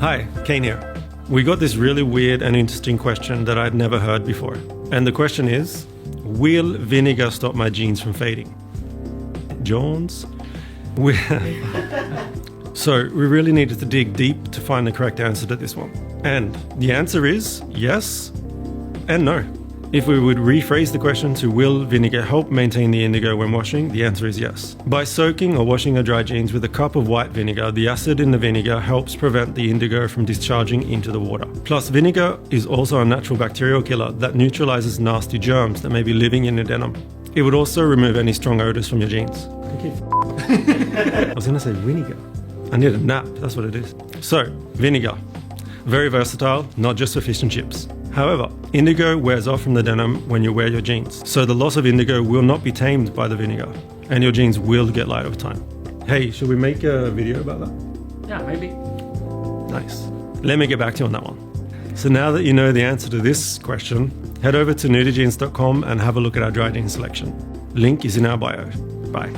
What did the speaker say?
Hi, Kane here. We got this really weird and interesting question that I'd never heard before. And the question is, will vinegar stop my jeans from fading? Jones? So we really needed to dig deep to find the correct answer to this one. And the answer is yes and no. If we would rephrase the question to will vinegar help maintain the indigo when washing, the answer is yes. By soaking or washing your dry jeans with a cup of white vinegar, the acid in the vinegar helps prevent the indigo from discharging into the water. Plus, vinegar is also a natural bacterial killer that neutralizes nasty germs that may be living in your denim. It would also remove any strong odors from your jeans. I was going to say vinegar. I need a nap, that's what it is. So, vinegar. Very versatile, not just for fish and chips. However, indigo wears off from the denim when you wear your jeans, so the loss of indigo will not be tamed by the vinegar, and your jeans will get light over time. Hey, should we make a video about that? Yeah, maybe. Nice. Let me get back to you on that one. So now that you know the answer to this question, head over to nudiejeans.com and have a look at our dry jeans selection. Link is in our bio. Bye.